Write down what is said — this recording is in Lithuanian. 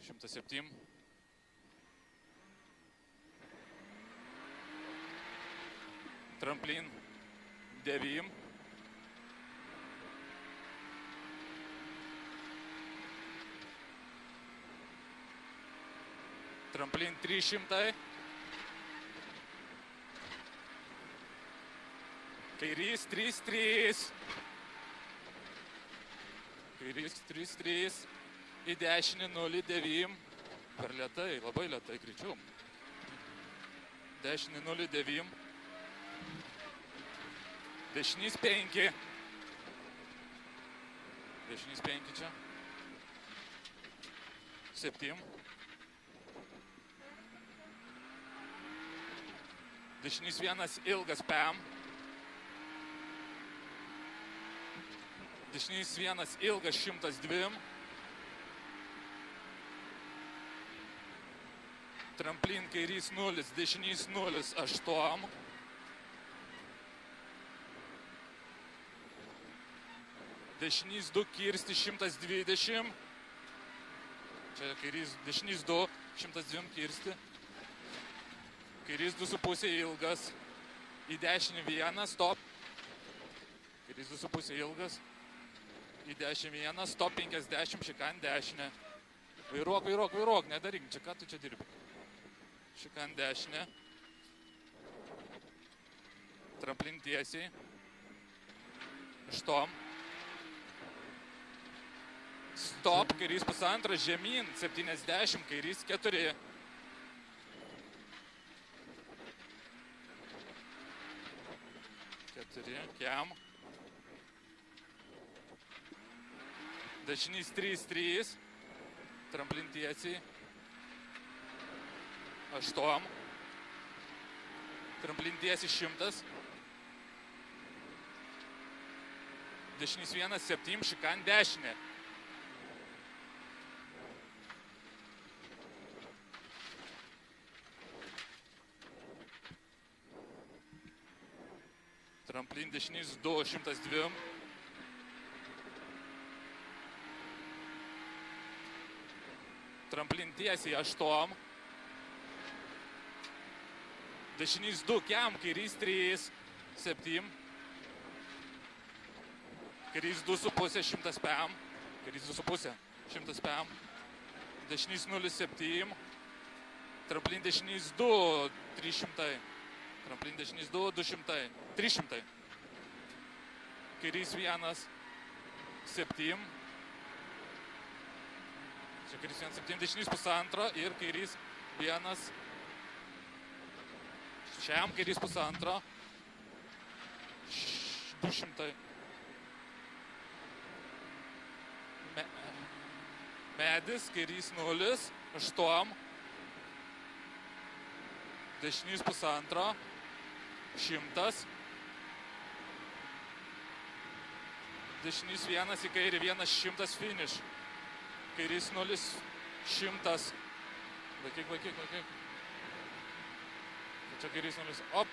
107. Tramplin 9. Tramplin 300. Kairys 3-3. Kairys 3-3. Į dešinį 0-9. Per lėtai, labai lėtai greičiau. Dešinį 0-9. Dešinys 5. Dešinys 5 čia. 7. Dešinys 1 ilgas Pam. Dešinys 1 ilgas 102. Tramplin kairys 0, dešinys 0, 8. Dešinys 2 kirsti 120. Čia kairys dešinys 2, 102 kirsti. Kairys 2,5 ilgas. Į dešinį 1, stop. Kairys 2,5 ilgas. Į dešinį 1, stop 50, šikan dešinę. Vairuok, nedaryk, čia ką tu čia dirbi. Šikan dešinę. Tramplin tiesiai. 8. Stop, kairys 1,5, žemyn, 70, kairys 4. Kiam. Dešinys 3-3. Tramplin tiesiai. 8. Tramplin tiesiai 100. Dešinys 1, 7, šikan dešinė. Tramplin dešinys 2, 102. Tramplin tiesiai 8. Dešinys 2, kiam, kairys 3, 7. Kairys 2,5, 100 Pam. Kairys 2,5, 100 Pam. Dešinys 0, 7. Tramplin dešinys 2, 300. Tramplin dešinys 2, 200. 300. Kairys 1, 7. Čia kairys 1, 7. Dešinys 1,5 ir kairys 1. Šiam kairys 1,5. 200. Medis, kairys 0, 8. Dešinys 1,5. 100. Dešinys 1 į kairį, 1, 100 finish. Kairys 0, 100. Laikyk. Čia kairys 0, op.